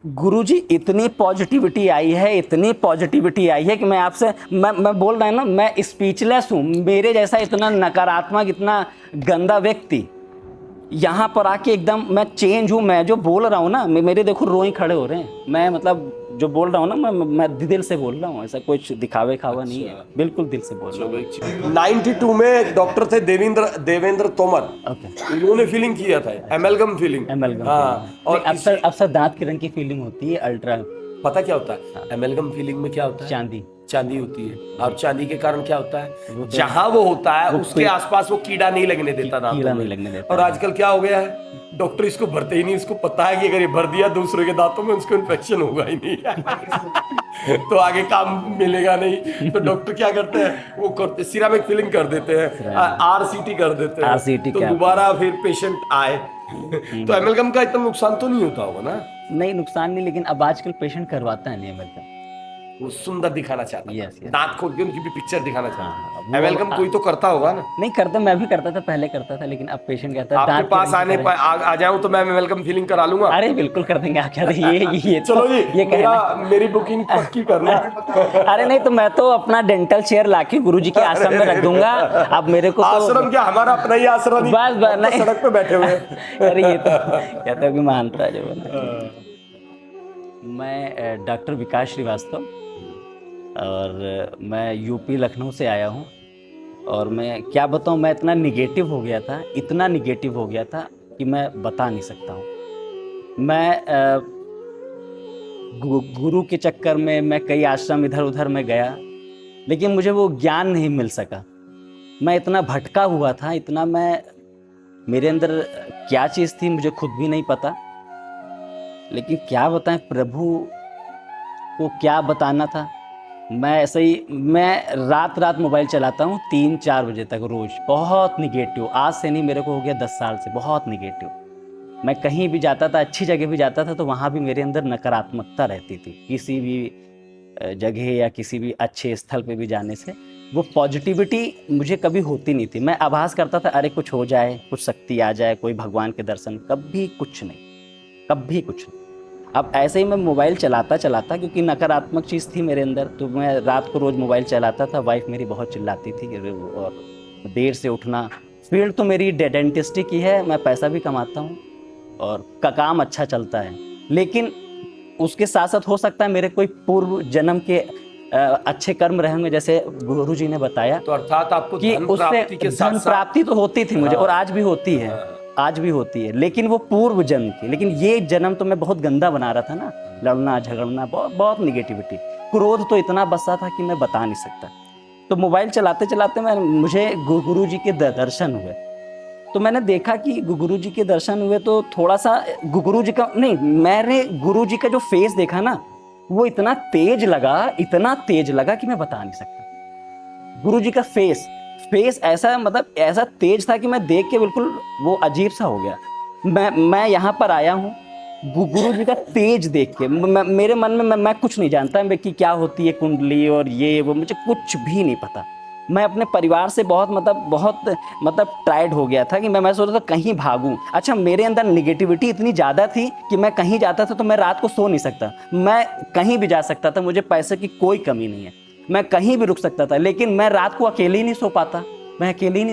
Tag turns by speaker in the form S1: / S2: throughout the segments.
S1: गुरुजी इतनी पॉजिटिविटी आई है, इतनी पॉजिटिविटी आई है कि मैं आपसे मैं बोल रहा हूँ ना, मैं स्पीचलेस हूँ। मेरे जैसा इतना नकारात्मक, इतना गंदा व्यक्ति यहाँ पर आके एकदम मैं चेंज हूँ। मैं जो बोल रहा हूँ ना, मेरे देखो रोए खड़े हो रहे हैं। मैं मतलब जो बोल रहा हूँ ना, मैं दिल से बोल रहा हूँ, ऐसा कुछ दिखावे खावा नहीं है, बिल्कुल दिल से बोल रहा हूँ।
S2: 92 में डॉक्टर थे देवेंद्र तोमर,
S1: ओके,
S2: उन्होंने फीलिंग किया था, एमएलगम फीलिंग।
S1: एमएलगम
S2: हाँ, और
S1: अक्सर दांत की रंग की फीलिंग होती है, अल्ट्रा
S2: पता क्या होता है एमएलगम फीलिंग में? क्या होता है?
S1: चांदी
S2: चांदी होती है। और चांदी के कारण क्या होता है, जहां वो होता है उसके आसपास वो कीड़ा नहीं लगने देता दांतों
S1: कीड़ा
S2: में।
S1: नहीं लगने देता।
S2: और आजकल क्या हो गया है, डॉक्टर इसको भरते ही नहीं, इसको पता है कि अगर ये भर दिया दूसरे के दांतों में उसको इन्फेक्शन होगा ही नहीं तो आगे काम मिलेगा नहीं। तो डॉक्टर क्या करते हैं, वो करते सिरामिक फिलिंग कर देते हैं, आरसीटी कर देते हैं,
S1: RCT
S2: तो
S1: क्या
S2: दोबारा फिर पेशेंट आए। तो एमएलगम का इतना नुकसान तो नहीं होता होगा ना?
S1: नहीं, नुकसान नहीं, लेकिन अब आजकल पेशेंट करवाता है नहीं एमएलगम।
S2: वो सुंदर दिखाना चाहता
S1: Yes,
S2: था,
S1: yes.
S2: दांत खोल के उनकी भी पिक्चर दिखाना
S1: हाँ,
S2: चाहता
S1: वो
S2: था। एमएलगम कोई तो करता होगा ना?
S1: नहीं करता, मैं भी करता था, पहले करता था, लेकिन अब पेशेंट कहता है
S2: आपके
S1: दांत
S2: पास
S1: की
S2: आने
S1: रंग
S2: पर आ जाऊं तो मैं एमएलगम फीलिंग करा लूंगा।
S1: अरे बिल्कुल कर देंगे, आप क्या ये तो
S2: चलो जी,
S1: ये कहना।
S2: मेरी बुकिंग पक्की करना।
S1: अरे नहीं तो मैं तो अपना डेंटल चेयर लाके गुरुजी के आश्रम में रख दूंगा। अब मेरे को तो
S2: आश्रम क्या, हमारा अपना ही आश्रम नहीं,
S1: बस
S2: हम तो
S1: नहीं।
S2: सड़क पे बैठे हुए हैं।
S1: अरे ये तो कहते हो कि मानता है जो बोलना। मैं डॉक्टर विकास श्रीवास्तव, और मैं यूपी लखनऊ से आया हूँ। और मैं क्या बताऊँ, मैं इतना निगेटिव हो गया था, इतना निगेटिव हो गया था कि मैं बता नहीं सकता हूँ। मैं गुरु के चक्कर में मैं कई आश्रम इधर उधर में गया, लेकिन मुझे वो ज्ञान नहीं मिल सका। मैं इतना भटका हुआ था, इतना मेरे अंदर क्या चीज़ थी मुझे खुद भी नहीं पता। लेकिन क्या बताएं, प्रभु को क्या बताना था। मैं ऐसे ही मैं रात रात मोबाइल चलाता हूँ 3-4 बजे तक रोज, बहुत निगेटिव। आज से नहीं, मेरे को हो गया 10 साल से बहुत निगेटिव। मैं कहीं भी जाता था, अच्छी जगह भी जाता था, तो वहाँ भी मेरे अंदर नकारात्मकता रहती थी। किसी भी जगह या किसी भी अच्छे स्थल पे भी जाने से वो पॉजिटिविटी मुझे कभी होती नहीं थी। मैं आभास करता था अरे कुछ हो जाए, कुछ शक्ति आ जाए, कोई भगवान के दर्शन। कभी कुछ नहीं, कभी कुछ नहीं। अब ऐसे ही मैं मोबाइल चलाता क्योंकि नकारात्मक चीज़ थी मेरे अंदर, तो मैं रात को रोज़ मोबाइल चलाता था। वाइफ मेरी बहुत चिल्लाती थी, और देर से उठना। फील्ड तो मेरी डेंटिस्ट्री की है, मैं पैसा भी कमाता हूँ और काम अच्छा चलता है। लेकिन उसके साथ साथ हो सकता है मेरे कोई पूर्व जन्म के अच्छे कर्म रहे होंगे, जैसे गुरु जी ने बताया।
S2: तो अर्थात आपको
S1: कि उससे धन प्राप्ति तो होती थी मुझे, और आज भी होती है, आज भी होती है। लेकिन वो पूर्व जन्म की। लेकिन ये जन्म तो मैं बहुत गंदा बना रहा था ना, लड़ना झगड़ना, बहुत निगेटिविटी, क्रोध तो इतना बसा था कि मैं बता नहीं सकता। तो मोबाइल चलाते चलाते मुझे गुरु जी के दर्शन हुए। तो मैंने देखा कि गुरु जी के दर्शन हुए तो थोड़ा सा गुरु जी का नहीं, मैंने गुरु जी का जो फेस देखा ना, वो इतना तेज लगा कि मैं बता नहीं सकता। गुरु जी का फेस ऐसा, मतलब ऐसा तेज था कि मैं देख के बिल्कुल वो अजीब सा हो गया। मैं यहाँ पर आया हूँ गुरु जी का तेज देख के। मेरे मन में मैं कुछ नहीं जानता कि क्या होती है कुंडली और ये वो, मुझे कुछ भी नहीं पता। मैं अपने परिवार से बहुत टायर्ड हो गया था कि मैं सोच रहा था कहीं भागूं। अच्छा, मेरे अंदर निगेटिविटी इतनी ज़्यादा थी कि मैं कहीं जाता था तो मैं रात को सो नहीं सकता। मैं कहीं भी जा सकता था, मुझे पैसे की कोई कमी नहीं है, मैं कहीं भी रुक सकता था, लेकिन मैं रात को अकेले ही नहीं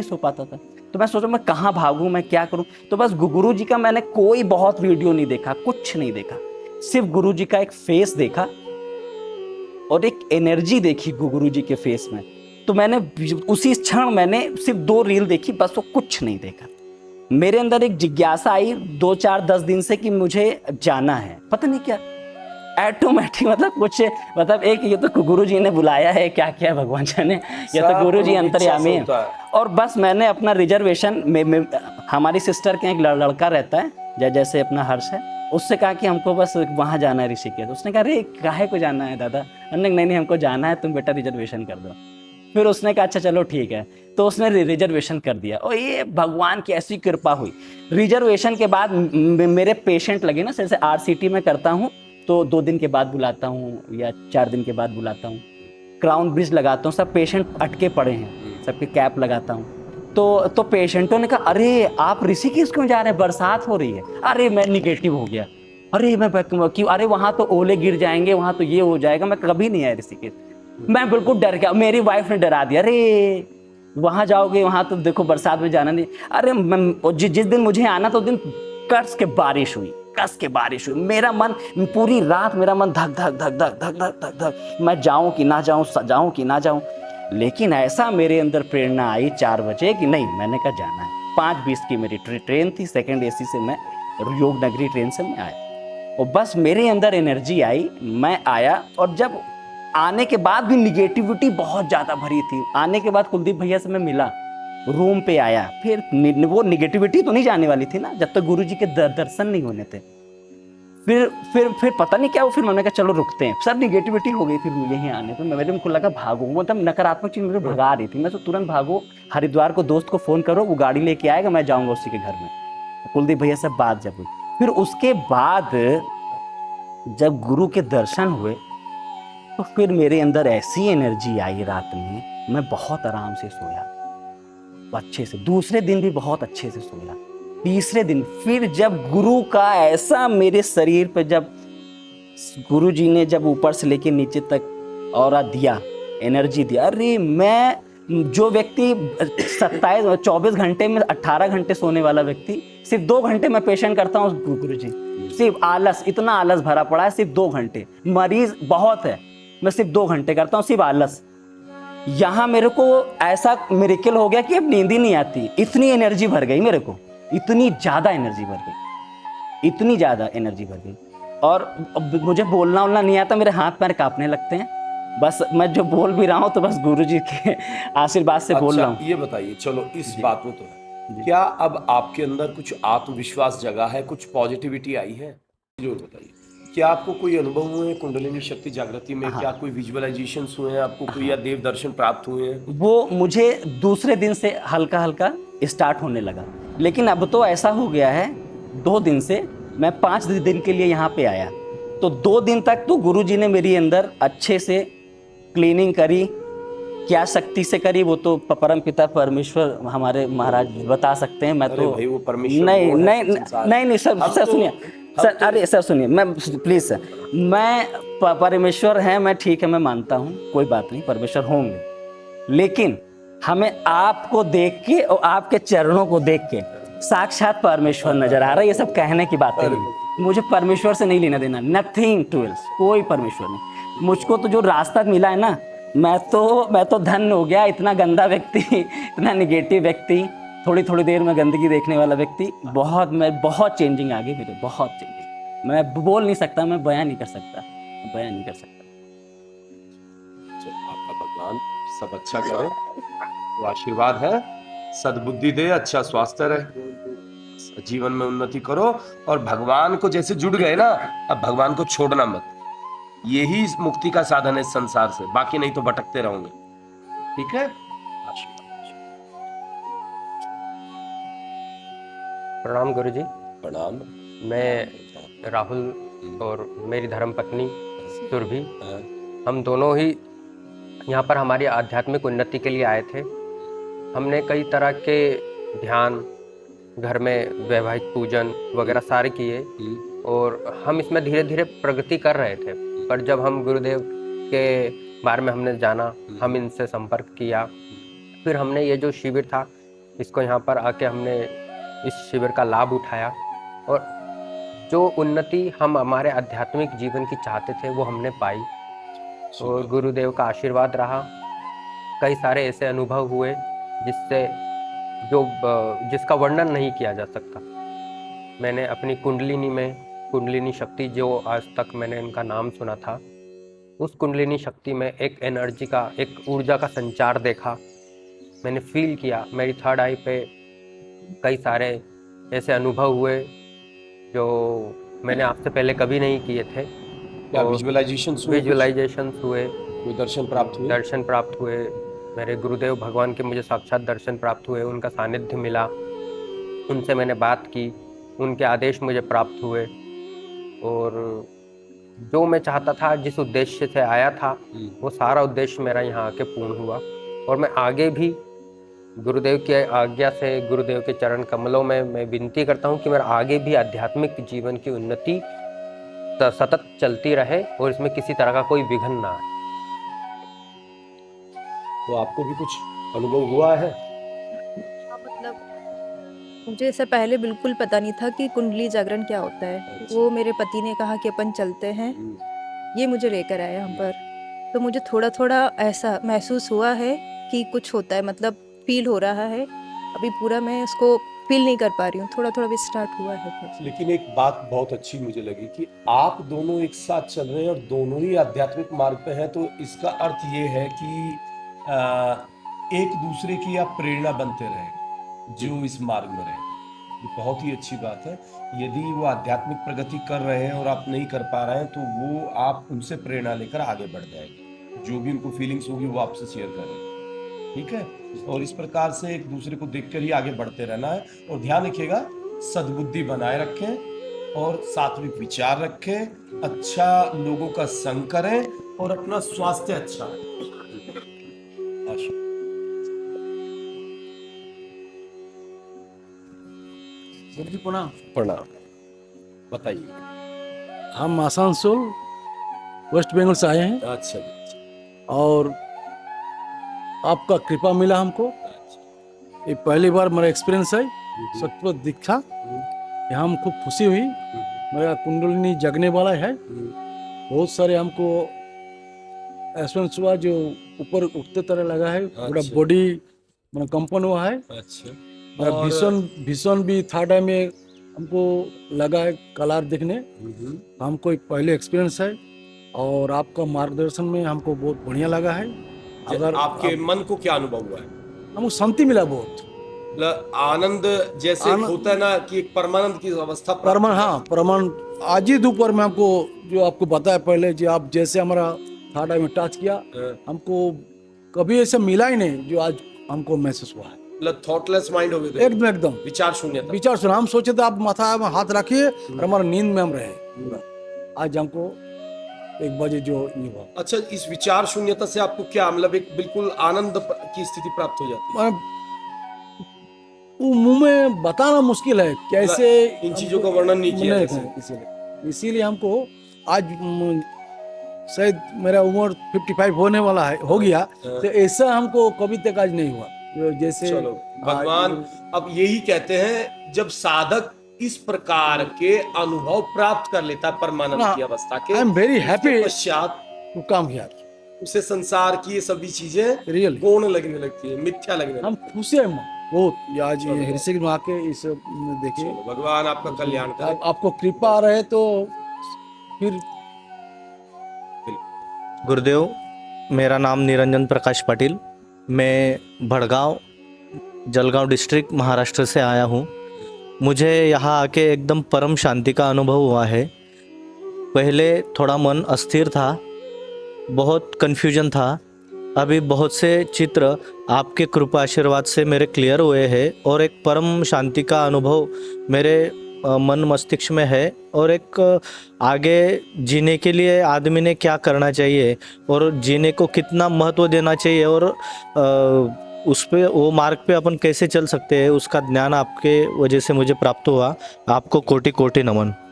S1: सो पाता। तो मैं सोचा मैं कहाँ भागूं, मैं क्या करूं। तो बस गुरु जी का मैंने कोई बहुत वीडियो नहीं देखा, कुछ नहीं देखा, सिर्फ गुरु जी का एक फेस देखा और एक एनर्जी देखी गुरु जी के फेस में। तो मैंने उसी क्षण मैंने सिर्फ 2 रील देखी, बस, वो कुछ नहीं देखा। मेरे अंदर एक जिज्ञासा आई 2-4-10 दिन से कि मुझे जाना है, पता नहीं क्या ऑटोमेटिक, मतलब एक ये तो गुरु जी ने बुलाया है, क्या क्या भगवान जाने, ये तो गुरु जी अंतर्यामी है। और बस मैंने अपना रिजर्वेशन में हमारी सिस्टर के एक लड़का रहता है जैसे अपना हर्ष है, उससे कहा कि हमको बस वहाँ जाना है ऋषिकेश। उसने कहा अरे काहे को जाना है दादा? हमने नहीं हमको जाना है, तुम बेटा रिजर्वेशन कर दो। फिर उसने कहा अच्छा चलो ठीक है, तो उसने रिजर्वेशन कर दिया। और ये भगवान की ऐसी कृपा हुई। रिजर्वेशन के बाद मेरे पेशेंट लगे ना, जैसे RCT में करता हूँ तो 2 दिन के बाद बुलाता हूँ या 4 दिन के बाद बुलाता हूँ। क्राउन ब्रिज लगाता हूँ, सब पेशेंट अटके पड़े हैं, सबके कैप लगाता हूँ। तो पेशेंटों ने कहा अरे आप ऋषिकेश क्यों जा रहे हैं, बरसात हो रही है। अरे मैं निगेटिव हो गया, अरे मैं क्यों, अरे वहां तो ओले गिर जाएंगे, वहां तो ये हो जाएगा। मैं कभी नहीं आया ऋषिकेश, मैं बिल्कुल डर गया। मेरी वाइफ ने डरा दिया, अरे वहां जाओगे, वहां तो देखो बरसात में जाना नहीं। अरे जिस दिन मुझे आना था उस दिन कस के बारिश हुई, कस के बारिश हुई। मेरा मन पूरी रात, मेरा मन धक धक धक धक धक धक धक धक, मैं जाऊं कि ना जाऊं, जाऊं कि ना जाऊं। लेकिन ऐसा मेरे अंदर प्रेरणा आई 4 बजे कि नहीं, मैंने कहा जाना है। 5:20 की मेरी ट्रेन थी, सेकंड एसी से मैं योग नगरी ट्रेन से मैं आया, और बस मेरे अंदर एनर्जी आई, मैं आया। और जब आने के बाद भी निगेटिविटी बहुत ज़्यादा भरी थी। आने के बाद कुलदीप भैया से मैं मिला, रूम पे आया, फिर वो निगेटिविटी तो नहीं जाने वाली थी ना जब तक गुरुजी के दर्शन नहीं होने थे। फिर पता नहीं क्या हो, फिर मैंने कहा चलो रुकते हैं। सब निगेटिविटी हो गई फिर यहीं आने पे। मेरे को लगा भागो, मतलब नकारात्मक चीज मुझे भगा रही थी। मैं तो तुरंत भागो, हरिद्वार को दोस्त को फोन करो, वो गाड़ी लेके आएगा, मैं जाऊंगा उसी के घर में। कुलदीप भैया से बात जब हुई, फिर उसके बाद जब गुरु के दर्शन हुए तो फिर मेरे अंदर ऐसी एनर्जी आई रात में, मैं बहुत आराम से सोया, अच्छे से। दूसरे दिन भी बहुत अच्छे से सोया। तीसरे दिन फिर जब गुरु का ऐसा मेरे शरीर पे, जब गुरु जी ने जब ऊपर से लेके नीचे तक ऑरा दिया, एनर्जी दिया, अरे मैं जो व्यक्ति 24 घंटे में 18 घंटे सोने वाला व्यक्ति, सिर्फ 2 घंटे में पेशेंट करता हूँ गुरु जी। सिर्फ आलस, इतना आलस भरा पड़ा है, सिर्फ 2 घंटे। मरीज बहुत है, मैं सिर्फ 2 घंटे करता हूँ, सिर्फ आलस। यहाँ मेरे को ऐसा मिरेकल हो गया कि अब नींद ही नहीं आती, इतनी एनर्जी भर गई मेरे को, इतनी ज्यादा एनर्जी भर गई, इतनी ज्यादा एनर्जी भर गई। और मुझे बोलना नहीं आता, मेरे हाथ पैर कांपने लगते हैं। बस मैं जो बोल भी रहा हूँ तो बस गुरुजी के आशीर्वाद से बोल रहा हूँ।
S2: ये बताइए, चलो इस बात में तो है, क्या अब आपके अंदर कुछ आत्मविश्वास जगा है, कुछ पॉजिटिविटी आई है? जरूर बताइए। क्या आपको कोई अनुभव हुए हैं कुंडलिनी शक्ति जागृति में? क्या कोई विजुअलाइजेशंस हुए हैं आपको, कोई या देव दर्शन प्राप्त हुए हैं?
S1: वो मुझे दूसरे दिन से हल्का हल्का स्टार्ट होने लगा, लेकिन अब तो ऐसा हो गया है 2 दिन से। मैं 5 दिन के लिए यहाँ पे आया, तो 2 दिन तक तो गुरुजी ने मेरी अंदर अच्छे से क्लीनिंग करी। क्या शक्ति से करी वो तो परम पिता परमेश्वर हमारे महाराज बता सकते हैं। मैं तो
S2: भाई वो परमेश्वर
S1: नहीं सर सुनिए सर, अरे सर सुनिए, मैं प्लीज सर, मैं परमेश्वर है, मैं ठीक है, मैं मानता हूँ, कोई बात नहीं, परमेश्वर होंगे। लेकिन हमें आपको देख के और आपके चरणों को देख के साक्षात परमेश्वर नजर आ रहा है। ये सब कहने की बातें नहीं, मुझे परमेश्वर से नहीं लेना देना, नथिंग टू एल्स, कोई परमेश्वर नहीं। मुझको तो जो रास्ता मिला है ना, मैं तो धन्य हो गया। इतना गंदा व्यक्ति, इतना निगेटिव व्यक्ति, थोड़ी देर में गंदगी देखने वाला व्यक्ति, बहुत चेंजिंग आ गई मेरे, बहुत चेंजिंग। मैं बोल नहीं सकता, मैं बयान नहीं कर सकता।
S2: आपका भगवान सब अच्छा करे, वो आशीर्वाद है, सद्बुद्धि दे, अच्छा स्वास्थ्य रहे, जीवन में उन्नति करो। और भगवान को जैसे जुड़ गए ना, अब भगवान को छोड़ना मत। यही इस मुक्ति का साधन है इस संसार से, बाकी नहीं तो भटकते रहोगे। ठीक है?
S3: प्रणाम गुरुजी।
S2: प्रणाम।
S3: मैं राहुल और मेरी धर्म पत्नी सुरभि, हम दोनों ही यहाँ पर हमारी आध्यात्मिक उन्नति के लिए आए थे। हमने कई तरह के ध्यान, घर में वैवाहिक पूजन वगैरह सारे किए, और हम इसमें धीरे धीरे प्रगति कर रहे थे। पर जब हम गुरुदेव के बारे में हमने जाना, हम इनसे संपर्क किया, फिर हमने ये जो शिविर था इसको यहाँ पर आके हमने इस शिविर का लाभ उठाया, और जो उन्नति हम हमारे आध्यात्मिक जीवन की चाहते थे वो हमने पाई, और गुरुदेव का आशीर्वाद रहा। कई सारे ऐसे अनुभव हुए जिसका वर्णन नहीं किया जा सकता। मैंने अपनी कुंडलिनी में, कुंडलिनी शक्ति जो आज तक मैंने इनका नाम सुना था, उस कुंडलिनी शक्ति में एक एनर्जी का, एक ऊर्जा का संचार देखा, मैंने फील किया। मेरी थर्ड आई पे कई सारे ऐसे अनुभव हुए जो मैंने आपसे पहले कभी नहीं किए थे। विजुअलाइजेशंस हुए,
S2: कोई दर्शन प्राप्त हुए?
S3: मेरे गुरुदेव भगवान के मुझे साक्षात दर्शन प्राप्त हुए, उनका सानिध्य मिला, उनसे मैंने बात की, उनके आदेश मुझे प्राप्त हुए, और जो मैं चाहता था, जिस उद्देश्य से आया था, वो सारा उद्देश्य मेरा यहाँ आके पूर्ण हुआ। और मैं आगे भी गुरुदेव की आज्ञा से, गुरुदेव के चरण कमलों में मैं विनती करता हूँ कि मेरा आगे भी आध्यात्मिक जीवन की उन्नति सतत चलती रहे और इसमें किसी तरह का कोई विघ्न ना आए।
S2: तो आपको भी कुछ अनुभव हुआ है?
S4: हाँ, मतलब मुझे इससे पहले बिल्कुल पता नहीं था कि कुंडली जागरण क्या होता है। वो मेरे पति ने कहा कि अपन चलते हैं, ये मुझे लेकर आए यहाँ पर। तो मुझे थोड़ा थोड़ा ऐसा महसूस हुआ है कि कुछ होता है, मतलब फील हो रहा है। अभी पूरा मैं उसको फील नहीं कर पा रही हूँ, थोड़ा थोड़ा भी स्टार्ट हुआ है कुछ।
S2: लेकिन एक बात बहुत अच्छी मुझे लगी कि आप दोनों एक साथ चल रहे हैं और दोनों ही आध्यात्मिक मार्ग पे हैं, तो इसका अर्थ ये है कि एक दूसरे की आप प्रेरणा बनते रहेंगे जो इस मार्ग में रहेंगे। ये बहुत ही अच्छी बात है। यदि वो आध्यात्मिक प्रगति कर रहे हैं और आप नहीं कर पा रहे हैं, तो वो आप उनसे प्रेरणा लेकर आगे बढ़ जाएंगे। जो भी उनको फीलिंग्स होगी वो आपसे शेयर करेंगे, ठीक है। और इस प्रकार से एक दूसरे को देखकर ही आगे बढ़ते रहना है। और ध्यान रखिएगा, सद्बुद्धि बनाए रखें और सात्विक विचार रखें, अच्छा लोगों का संग करें और अपना स्वास्थ्य अच्छा रखें।
S5: सर जी प्रणाम।
S2: प्रणाम, बताइए।
S5: हम आसनसोल वेस्ट बंगाल से आए हैं
S2: अच्छा
S5: और आपका कृपा मिला हमको। ये पहली बार मेरा एक्सपीरियंस है, सचमुच दिखा। यहाँ हम खूब खुशी हुई। मेरा कुंडलिनी जगने वाला है। बहुत सारे हमको एक्सपीरियंस हुआ, जो ऊपर उठते तरह लगा है। पूरा
S2: अच्छा।
S5: बॉडी मेरा कंपन हुआ है।
S2: अच्छा।
S5: मेरा
S2: और-
S5: भीषण भी थर्ड टाइम में हमको लगा है कलर देखने। हमको एक पहले एक्सपीरियंस है और आपका मार्गदर्शन में हमको बहुत बढ़िया लगा है। अगर
S2: आपके मन को क्या अनुभव हुआ है?
S5: हमको शांति मिला बहुत।
S2: मतलब आनंद जैसे
S5: आनंद-
S2: होता है ना कि एक परमानंद की अवस्था प्राप्त
S5: परमान,
S2: होता है।
S5: हाँ परमान। आज ही दोपहर में हमको जो आपको बताया पहले, जो आप जैसे हमारा थर्ड टाइम में टच किया, हमको कभी ऐसा मिला ही नहीं जो आज हमको महसूस हुआ है।
S2: मतलब थॉटलेस माइंड हो गए थे,
S5: एकदम एकदम
S2: विचार शून्यता।
S5: विचार सुना। हम सोचे थे आप माथा में हाथ रखिए और हमारा नींद में हम रहे पूरा। आज हमको 1 बजे जो ये हुआ,
S2: अच्छा, इस विचार शून्यता से आपको क्या मतलब एक बिल्कुल आनंद की स्थिति प्राप्त हो जाती है?
S5: वो मुंह में बताना मुश्किल है कैसे।
S2: इन चीजों का वर्णन नहीं किया जा
S5: सकता। इसीलिए हमको आज शायद मेरा उम्र 55 होने वाला है, हो गया, तो ऐसा हमको कभी तक आज नहीं हुआ। जैसे
S2: चलो, भगवान अब यही कहते हैं, जब साधक इस प्रकार के अनुभव प्राप्त कर लेता है परमानंद की अवस्था के,
S5: आई एम वेरी हैप्पी
S2: पश्चात
S5: टू कम हियर।
S2: उसे संसार की ये सभी चीजें
S5: रियल
S2: गौण लगने लगती है, मिथ्या लगने लगती
S5: हम खुश हैं बहुत। आज ये ऋषिकेश में आके इस देखिए,
S2: है। भगवान आपका कल्याण करे।
S5: आपको कृपा रहे तो फिर।
S6: गुरुदेव, मेरा नाम निरंजन प्रकाश पाटिल। मैं भड़गांव, जलगांव डिस्ट्रिक्ट, महाराष्ट्र से आया हूँ। मुझे यहाँ आके एकदम परम शांति का अनुभव हुआ है। पहले थोड़ा मन अस्थिर था, बहुत कन्फ्यूजन था। अभी बहुत से चित्र आपके कृपा आशीर्वाद से मेरे क्लियर हुए हैं और एक परम शांति का अनुभव मेरे मन मस्तिष्क में है। और एक आगे जीने के लिए आदमी ने क्या करना चाहिए और जीने को कितना महत्व देना चाहिए और उस पे वो मार्ग पे अपन कैसे चल सकते हैं, उसका ज्ञान आपके वजह से मुझे प्राप्त हुआ। आपको कोटि कोटि नमन।